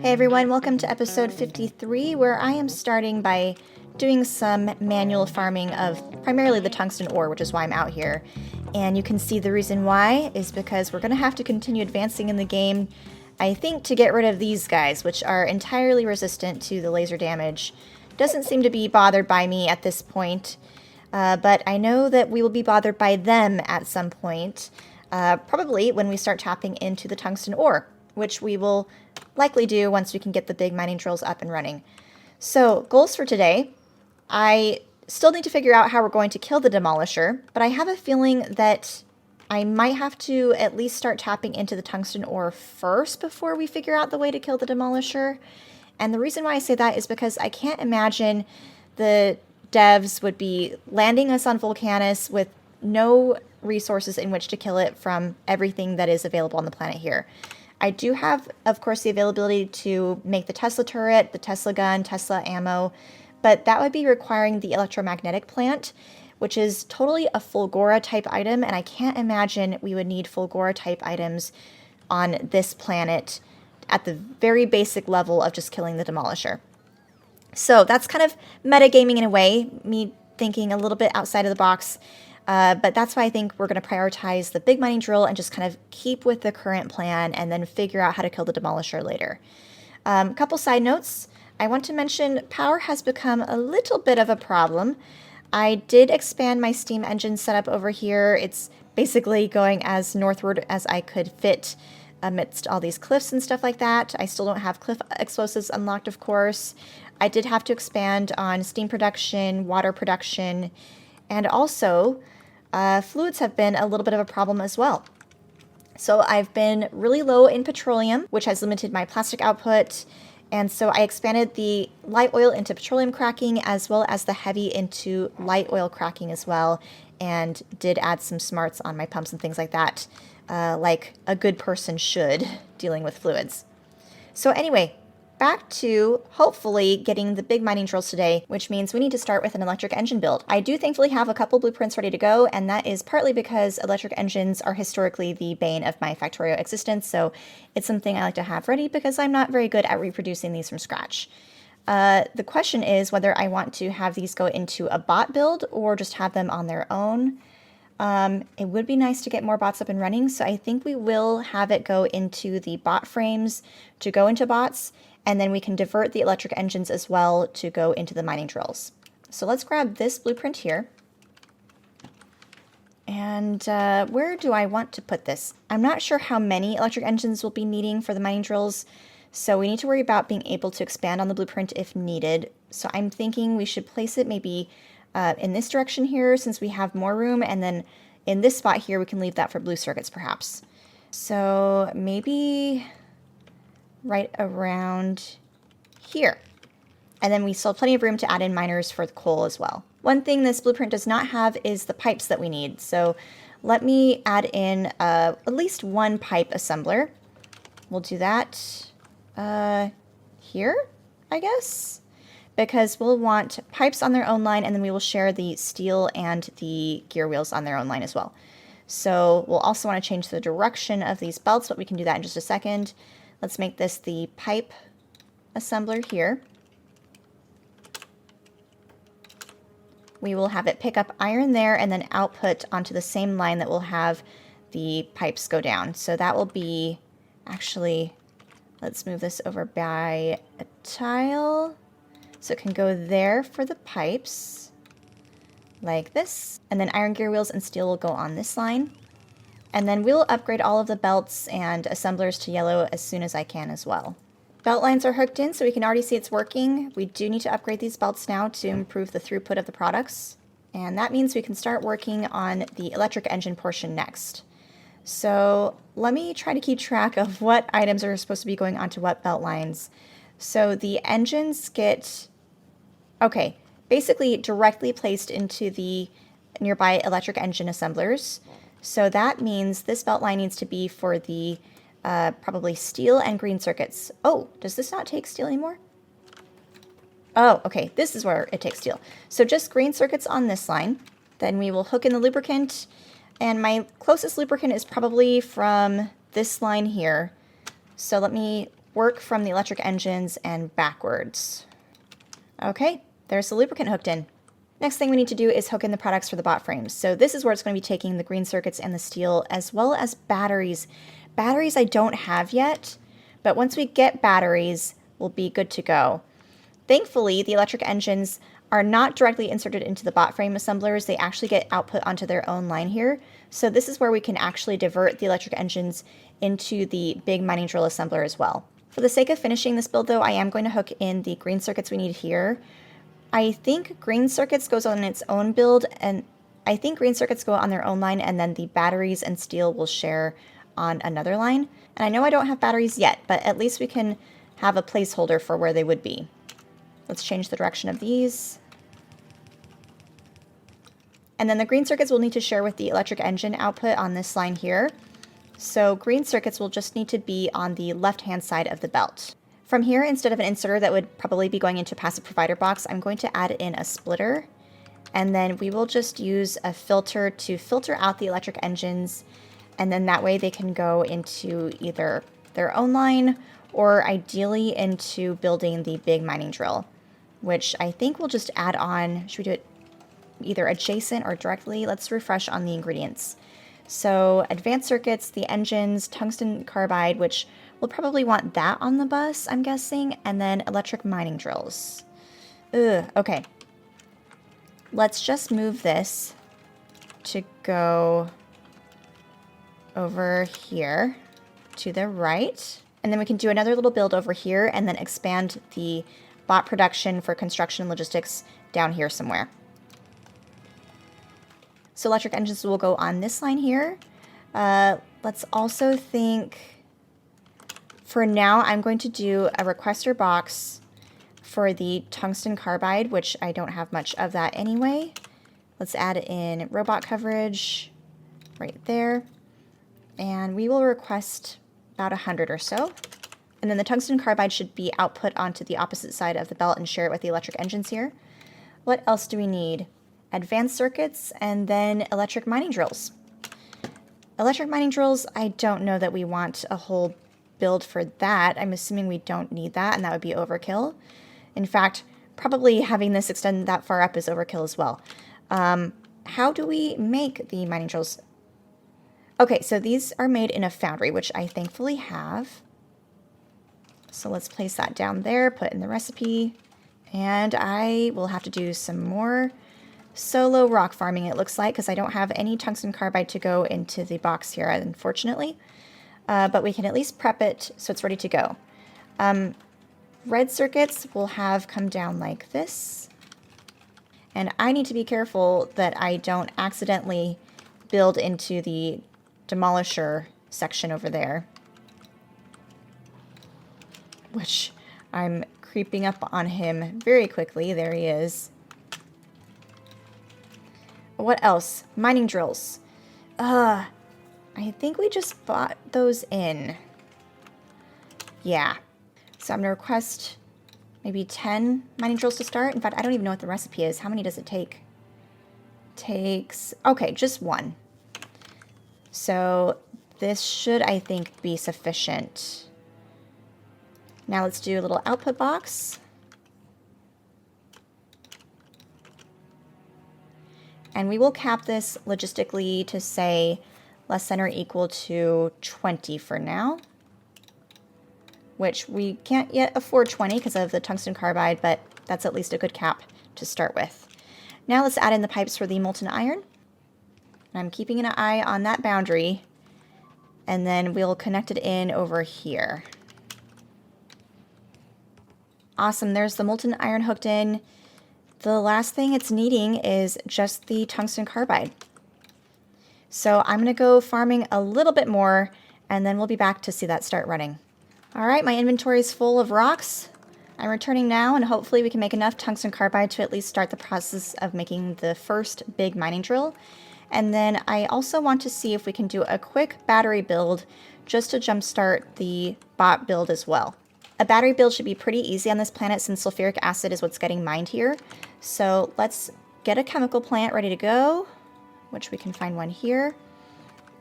Hey everyone, welcome to episode 53, where I am starting by doing some manual farming of primarily the tungsten ore, which is why I'm out here. And you can see the reason why is because we're going to have to continue advancing in the game, I think, to get rid of these guys, which are entirely resistant to the laser damage. Doesn't seem to be bothered by me at this point, but I know that we will be bothered by them at some point, probably when we start tapping into the tungsten ore, which we will likely do once we can get the big mining drills up and running. So, goals for today. I still need to figure out how we're going to kill the demolisher, but I have a feeling that I might have to at least start tapping into the tungsten ore first before we figure out the way to kill the demolisher. And the reason why I say that is because I can't imagine the devs would be landing us on Volcanus with no resources in which to kill it from everything that is available on the planet here. I do have, of course, the availability to make the Tesla turret, the Tesla gun, Tesla ammo, but that would be requiring the electromagnetic plant, which is totally a Fulgora type item, and I can't imagine we would need Fulgora type items on this planet at the very basic level of just killing the demolisher. So that's kind of metagaming in a way, me thinking a little bit outside of the box. But that's why I think we're going to prioritize the big mining drill and just kind of keep with the current plan and then figure out how to kill the demolisher later. Couple side notes. I want to mention power has become a little bit of a problem. I did expand my steam engine setup over here. It's basically going as northward as I could fit amidst all these cliffs and stuff like that. I still don't have cliff explosives unlocked, of course. I did have to expand on steam production, water production, and also fluids have been a little bit of a problem as well. So I've been really low in petroleum, which has limited my plastic output. And so I expanded the light oil into petroleum cracking as well as the heavy into light oil cracking as well. And did add some smarts on my pumps and things like that, like a good person should dealing with fluids. So anyway, back to hopefully getting the big mining drills today, which means we need to start with an electric engine build. I do thankfully have a couple blueprints ready to go, and that is partly because electric engines are historically the bane of my Factorio existence, so it's something I like to have ready because I'm not very good at reproducing these from scratch. The question is whether I want to have these go into a bot build or just have them on their own. It would be nice to get more bots up and running, so I think we will have it go into the bot frames to go into bots, and then we can divert the electric engines as well to go into the mining drills. So let's grab this blueprint here. And where do I want to put this? I'm not sure how many electric engines we'll be needing for the mining drills, so we need to worry about being able to expand on the blueprint if needed. So I'm thinking we should place it maybe in this direction here since we have more room, and then in this spot here we can leave that for blue circuits perhaps. So maybe right around here. And then we still have plenty of room to add in miners for the coal as well. One thing this blueprint does not have is the pipes that we need. So let me add in at least one pipe assembler. We'll do that here, I guess, because we'll want pipes on their own line, and then we will share the steel and the gear wheels on their own line as well. So we'll also want to change the direction of these belts, but we can do that in just a second. Let's make this the pipe assembler here. We will have it pick up iron there and then output onto the same line that will have the pipes go down. So that will be, actually, let's move this over by a tile. So it can go there for the pipes, like this. And then iron gear wheels and steel will go on this line. And then we'll upgrade all of the belts and assemblers to yellow as soon as I can as well. Belt lines are hooked in, so we can already see it's working. We do need to upgrade these belts now to improve the throughput of the products. And that means we can start working on the electric engine portion next. So let me try to keep track of what items are supposed to be going onto what belt lines. So the engines get, okay, basically directly placed into the nearby electric engine assemblers. So that means this belt line needs to be for the probably steel and green circuits. Oh, does this not take steel anymore? Oh, okay, this is where it takes steel. So just green circuits on this line. Then we will hook in the lubricant. And my closest lubricant is probably from this line here. So let me work from the electric engines and backwards. Okay, there's the lubricant hooked in. Next thing we need to do is hook in the products for the bot frames. So this is where it's going to be taking the green circuits and the steel, as well as batteries. Batteries I don't have yet, but once we get batteries, we'll be good to go. Thankfully, the electric engines are not directly inserted into the bot frame assemblers. They actually get output onto their own line here. So this is where we can actually divert the electric engines into the big mining drill assembler as well. For the sake of finishing this build though, I am going to hook in the green circuits we need here. I think green circuits goes on its own build, and I think green circuits go on their own line, and then the batteries and steel will share on another line. And I know I don't have batteries yet, but at least we can have a placeholder for where they would be. Let's change the direction of these. And then the green circuits will need to share with the electric engine output on this line here. So green circuits will just need to be on the left-hand side of the belt. From here, instead of an inserter that would probably be going into a passive provider box, I'm going to add in a splitter. And then we will just use a filter to filter out the electric engines. And then that way they can go into either their own line or ideally into building the big mining drill, which I think we'll just add on. Should we do it either adjacent or directly? Let's refresh on the ingredients. So advanced circuits, the engines, tungsten carbide, which we'll probably want that on the bus, I'm guessing, and then electric mining drills. Okay. Let's just move this to go over here to the right. And then we can do another little build over here and then expand the bot production for construction and logistics down here somewhere. So electric engines will go on this line here. Let's also think, for now, I'm going to do a requester box for the tungsten carbide, which I don't have much of that anyway. Let's add in robot coverage right there. And we will request about 100 or so. And then the tungsten carbide should be output onto the opposite side of the belt and share it with the electric engines here. What else do we need? Advanced circuits and then electric mining drills. Electric mining drills, I don't know that we want a whole build for that. I'm assuming we don't need that, and that would be overkill. In fact, probably having this extend that far up is overkill as well. How do we make the mining drills? Okay, so these are made in a foundry, which I thankfully have. So let's place that down there, put in the recipe, and I will have to do some more solo rock farming, it looks like, because I don't have any tungsten carbide to go into the box here, unfortunately. But we can at least prep it so it's ready to go. Red circuits will have come down like this. And I need to be careful that I don't accidentally build into the demolisher section over there, which I'm creeping up on him very quickly. There he is. What else? Mining drills. I think we just bought those in. Yeah. So I'm going to request maybe 10 mining drills to start. In fact, I don't even know what the recipe is. How many does it take? Takes, okay, just one. So this should, I think, be sufficient. Now let's do a little output box. And we will cap this logistically to say less than or equal to 20 for now, which we can't yet afford 20 because of the tungsten carbide, but that's at least a good cap to start with. Now let's add in the pipes for the molten iron. And I'm keeping an eye on that boundary, and then we'll connect it in over here. Awesome, there's the molten iron hooked in. The last thing it's needing is just the tungsten carbide. So I'm gonna go farming a little bit more, and then we'll be back to see that start running. All right, my inventory is full of rocks. I'm returning now, and hopefully we can make enough tungsten carbide to at least start the process of making the first big mining drill. And then I also want to see if we can do a quick battery build just to jumpstart the bot build as well. A battery build should be pretty easy on this planet since sulfuric acid is what's getting mined here. So let's get a chemical plant ready to go, which we can find one here.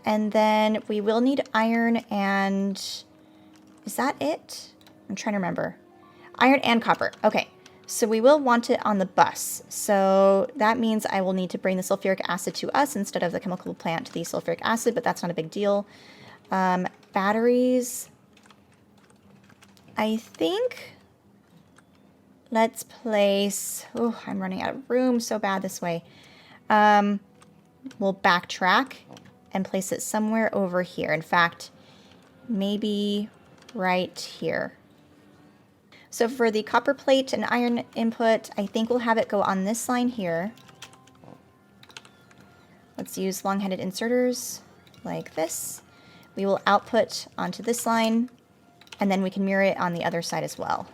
And then we will need iron and... is that it? I'm trying to remember. Iron and copper. Okay. So we will want it on the bus. So that means I will need to bring the sulfuric acid to us instead of the chemical plant to the sulfuric acid, but that's not a big deal. Batteries. I think let's place... Oh, I'm running out of room so bad this way. We'll backtrack and place it somewhere over here. In fact, maybe right here. So for the copper plate and iron input, I think we'll have it go on this line here. Let's use long-headed inserters like this. We will output onto this line, and then we can mirror it on the other side as well.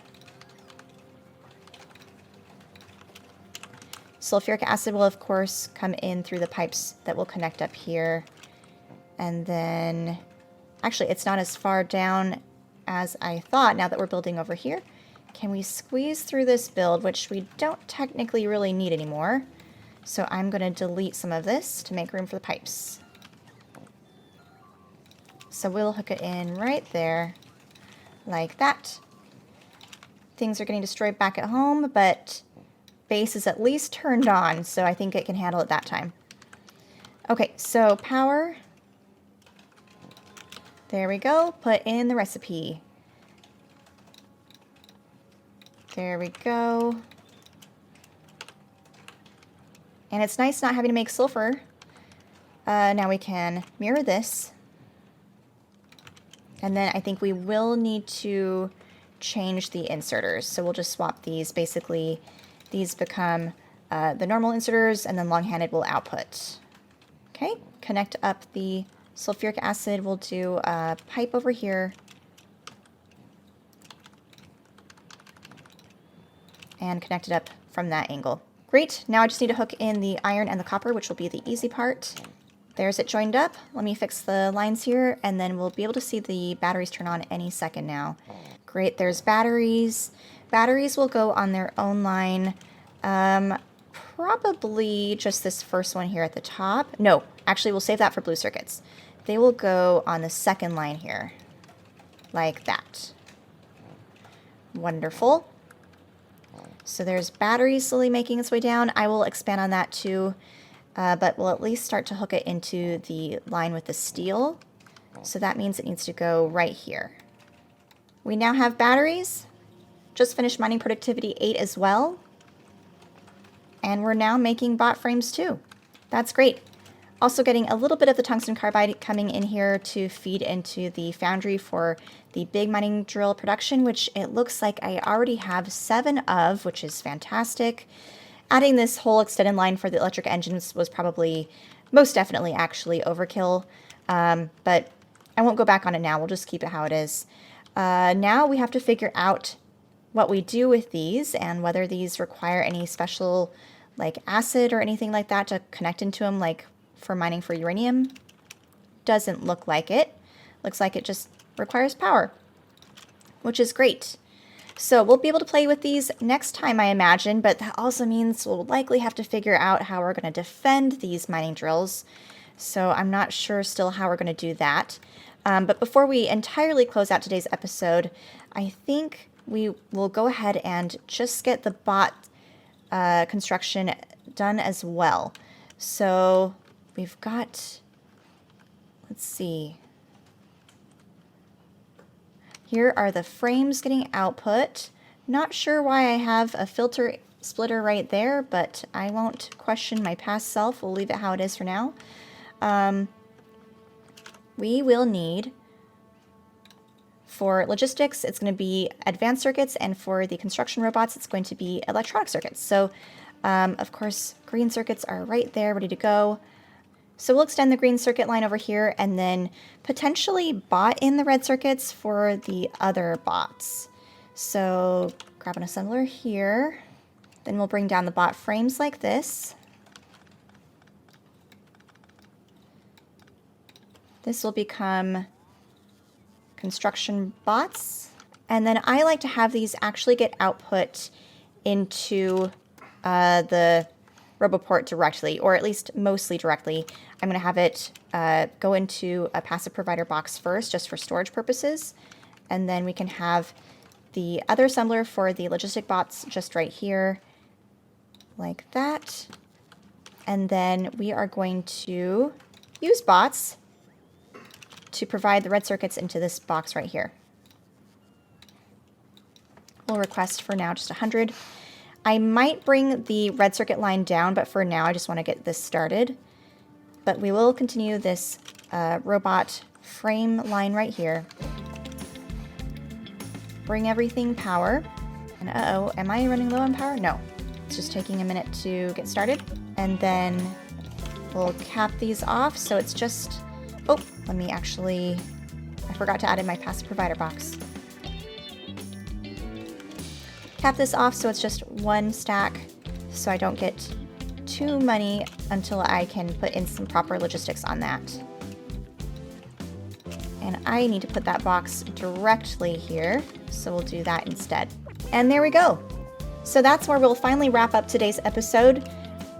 Sulfuric acid will, of course, come in through the pipes that will connect up here. And then, actually, it's not as far down as I thought now that we're building over here. Can we squeeze through this build, which we don't technically really need anymore. So I'm going to delete some of this to make room for the pipes. So we'll hook it in right there, like that. Things are getting destroyed back at home, but base is at least turned on, so I think it can handle it that time. Okay, so power. There we go. Put in the recipe. There we go. And it's nice not having to make sulfur. Now we can mirror this. And then I think we will need to change the inserters. So we'll just swap these. Basically, these become the normal inserters, and then long-handed will output. Okay, connect up the sulfuric acid. We'll do a pipe over here. And connect it up from that angle. Great, now I just need to hook in the iron and the copper, which will be the easy part. There's it joined up. Let me fix the lines here, and then we'll be able to see the batteries turn on any second now. Great, there's batteries. Batteries will go on their own line. Probably just this first one here at the top. No, actually we'll save that for blue circuits. They will go on the second line here, like that. Wonderful. So there's batteries slowly making its way down. I will expand on that too, but we'll at least start to hook it into the line with the steel. So that means it needs to go right here. We now have batteries. Just finished mining productivity 8 as well. And we're now making bot frames too. That's great. Also getting a little bit of the tungsten carbide coming in here to feed into the foundry for the big mining drill production, which it looks like I already have 7 of, which is fantastic. Adding this whole extended line for the electric engines was probably, most definitely actually overkill, but I won't go back on it now. We'll just keep it how it is. Now we have to figure out what we do with these and whether these require any special like acid or anything like that to connect into them, like for mining for uranium. Doesn't look like it. Looks like it just requires power, which is great. So we'll be able to play with these next time, I imagine, but that also means we'll likely have to figure out how we're going to defend these mining drills. So I'm not sure still how we're going to do that. But before we entirely close out today's episode, I think we will go ahead and just get the bot construction done as well. So we've got, let's see. Here are the frames getting output. Not sure why I have a filter splitter right there, but I won't question my past self. We'll leave it how it is for now. We will need, for logistics, it's going to be advanced circuits, and for the construction robots, it's going to be electronic circuits. So, of course, green circuits are right there, ready to go. So we'll extend the green circuit line over here and then potentially bot in the red circuits for the other bots. So grab an assembler here. Then we'll bring down the bot frames like this. This will become construction bots. And then I like to have these actually get output into the RoboPort directly, or at least mostly directly. I'm going to have it go into a passive provider box first, just for storage purposes. And then we can have the other assembler for the logistic bots just right here, like that. And then we are going to use bots to provide the red circuits into this box right here. We'll request for now just 100. I might bring the red circuit line down, but for now I just want to get this started. But we will continue this robot frame line right here. Bring everything power. And uh-oh, am I running low on power? No. It's just taking a minute to get started. And then we'll cap these off, so it's just... Oh, let me actually... I forgot to add in my passive provider box. Cap this off so it's just one stack, so I don't get too many until I can put in some proper logistics on that. And I need to put that box directly here, so we'll do that instead. And there we go. So that's where we'll finally wrap up today's episode.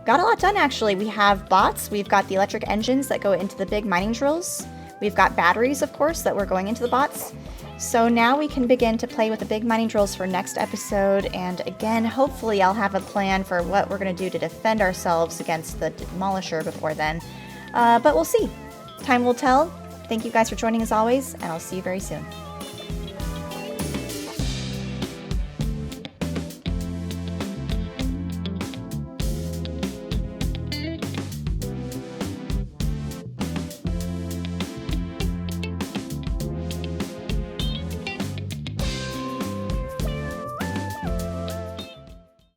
Got a lot done, actually. We have bots, we've got the electric engines that go into the big mining drills, we've got batteries, of course, that we're going into the bots. So now we can begin to play with the big mining drills for next episode, and again, hopefully I'll have a plan for what we're going to do to defend ourselves against the Demolisher before then. But we'll see. Time will tell. Thank you guys for joining as always, and I'll see you very soon.